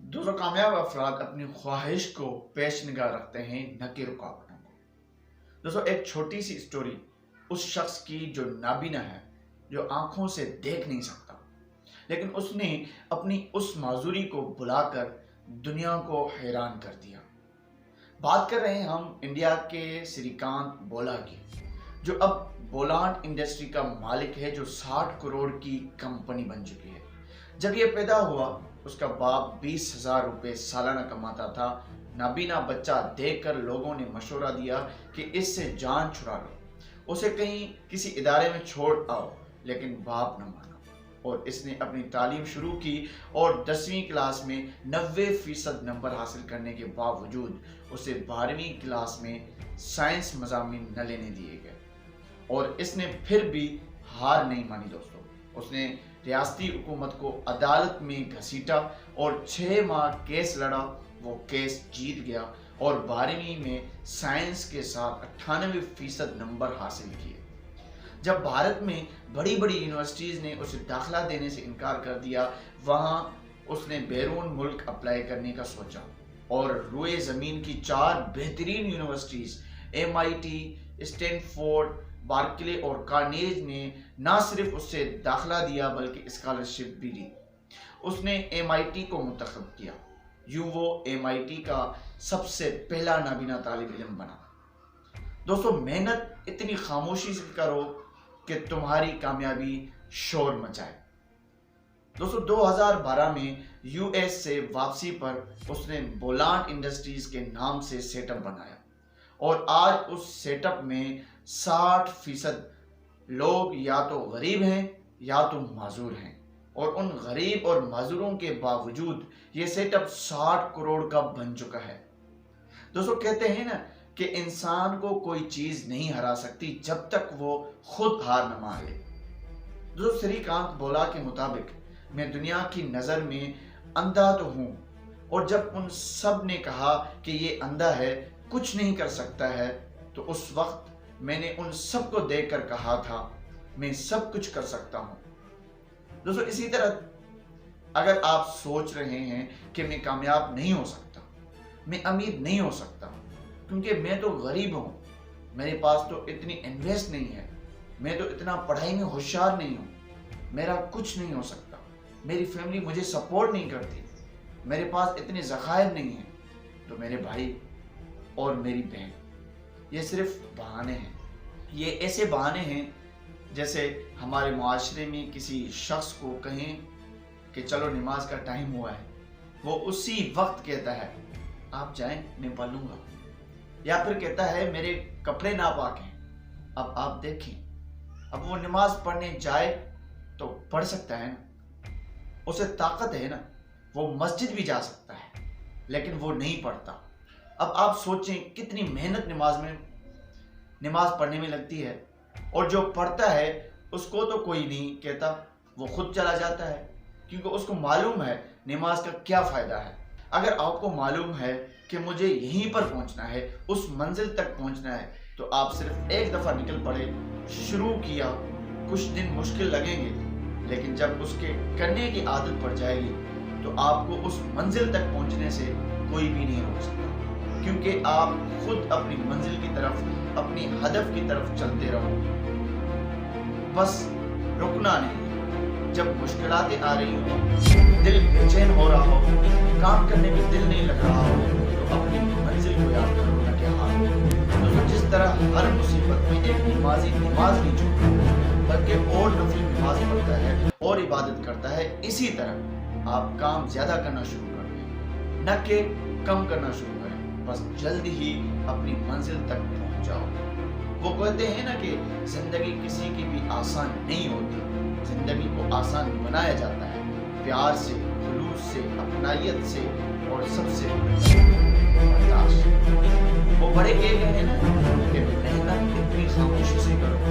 دوستوں کامیاب افراد اپنی خواہش کو پیش نگاہ رکھتے ہیں نہ کہ رکاوٹوں کو۔ دوستوں ایک چھوٹی سی سٹوری اس شخص کی جو نابینا ہے، جو آنکھوں سے دیکھ نہیں سکتا، لیکن اس نے اپنی اس معذوری کو بلا کر دنیا کو حیران کر دیا۔ بات کر رہے ہیں ہم انڈیا کے سری کانت بولا کی، جو اب بولانڈ انڈسٹری کا مالک ہے، جو 60 کروڑ کی کمپنی بن چکی ہے۔ جب یہ پیدا ہوا، اس کا باپ 20,000 روپے سالانہ کماتا تھا۔ نابینا بچہ دیکھ کر لوگوں نے مشورہ دیا کہ اس سے جان چھڑا لو، اسے کہیں کسی ادارے میں چھوڑ آؤ، لیکن باپ نہ مانا اور اس نے اپنی تعلیم شروع کی اور 10ویں کلاس میں 90% نمبر حاصل کرنے کے باوجود اسے 12ویں کلاس میں سائنس مضامین نہ لینے دیے گئے، اور اس نے پھر بھی ہار نہیں مانی۔ دوستوں اس نے ریاستی حکومت کو عدالت میں گھسیٹا اور 6 ماہ کیس لڑا، وہ کیس جیت گیا اور 12ویں میں سائنس کے ساتھ 98% نمبر حاصل کیے۔ جب بھارت میں بڑی بڑی یونیورسٹیز نے اسے داخلہ دینے سے انکار کر دیا، وہاں اس نے بیرون ملک اپلائی کرنے کا سوچا اور روئے زمین کی 4 بہترین یونیورسٹیز MIT، اسٹینفورڈ، بارکلے اور کارنیج نے نہ صرف اس سے داخلہ دیا بلکہ اسکالرشپ بھی دی۔ اس نے MIT کو منتخب کیا، یوں وہ MIT کا سب سے پہلا نابینا طالب علم بنا۔ دوستو محنت اتنی خاموشی سے کرو کہ تمہاری کامیابی شور مچائے۔ دوستو 2012 میں US سے واپسی پر اس نے بولانڈ انڈسٹریز کے نام سے سیٹ اپ بنایا، اور آج اس سیٹ اپ میں 60% لوگ یا تو غریب ہیں یا تو معذور ہیں، اور ان غریب اور معذوروں کے باوجود یہ سیٹ اپ 60 کروڑ کا بن چکا ہے۔ دوستو کہتے ہیں نا کہ انسان کو کوئی چیز نہیں ہرا سکتی جب تک وہ خود ہار نہ مان لے۔ دوستو سری کانت بولا کے مطابق میں دنیا کی نظر میں اندھا تو ہوں، اور جب ان سب نے کہا کہ یہ اندھا ہے، کچھ نہیں کر سکتا ہے، تو اس وقت میں نے ان سب کو دیکھ کر کہا تھا میں سب کچھ کر سکتا ہوں۔ دوستو اسی طرح اگر آپ سوچ رہے ہیں کہ میں کامیاب نہیں ہو سکتا، میں امیر نہیں ہو سکتا کیونکہ میں تو غریب ہوں، میرے پاس تو اتنی انویسٹ نہیں ہے، میں تو اتنا پڑھائی میں ہوشیار نہیں ہوں، میرا کچھ نہیں ہو سکتا، میری فیملی مجھے سپورٹ نہیں کرتی، میرے پاس اتنے ذخائر نہیں ہیں، تو میرے بھائی اور میری بہن، یہ صرف بہانے ہیں۔ یہ ایسے بہانے ہیں جیسے ہمارے معاشرے میں کسی شخص کو کہیں کہ چلو نماز کا ٹائم ہوا ہے، وہ اسی وقت کہتا ہے آپ جائیں میں پڑھ لوں گا، یا پھر کہتا ہے میرے کپڑے ناپاک ہیں، اب آپ دیکھیں، اب وہ نماز پڑھنے جائے تو پڑھ سکتا ہے نا، اسے طاقت ہے نا، وہ مسجد بھی جا سکتا ہے، لیکن وہ نہیں پڑھتا۔ اب آپ سوچیں کتنی محنت نماز پڑھنے میں لگتی ہے، اور جو پڑھتا ہے اس کو تو کوئی نہیں کہتا، وہ خود چلا جاتا ہے، کیونکہ اس کو معلوم ہے نماز کا کیا فائدہ ہے۔ اگر آپ کو معلوم ہے کہ مجھے یہیں پر پہنچنا ہے، اس منزل تک پہنچنا ہے، تو آپ صرف ایک دفعہ نکل پڑے، شروع کیا، کچھ دن مشکل لگیں گے، لیکن جب اس کے کرنے کی عادت پڑ جائے گی تو آپ کو اس منزل تک پہنچنے سے کوئی بھی نہیں روک سکتا، کیونکہ آپ خود اپنی منزل کی طرف، اپنی ہدف کی طرف چلتے رہو، بس رکنا نہیں۔ جب مشکلاتیں آ رہی ہوں، دل بے چین ہو رہا ہو، کام کرنے میں دل نہیں لگ رہا ہو، تو اپنی منزل کو یاد کرو نہ کہ ہار۔ دوستو جس طرح ہر مصیبت میں ایک نمازی نماز نہیں چھوڑتا بلکہ اور نفل نماز پڑھتا ہے اور عبادت کرتا ہے، اسی طرح آپ کام زیادہ کرنا شروع کر دیں، نہ کہ کم کرنا شروع کریں، بس جلد ہی اپنی منزل تک پہنچ جاؤ۔ وہ کہتے ہیں نا کہ زندگی کسی کی بھی آسان نہیں ہوتی، زندگی کو آسان بنایا جاتا ہے پیار سے، خلوص سے، اپنائیت سے، اور سب سے برداشت۔ وہ بڑے کہہ گئے ہیں نا کہ محنت اتنی خاموشی سے کرو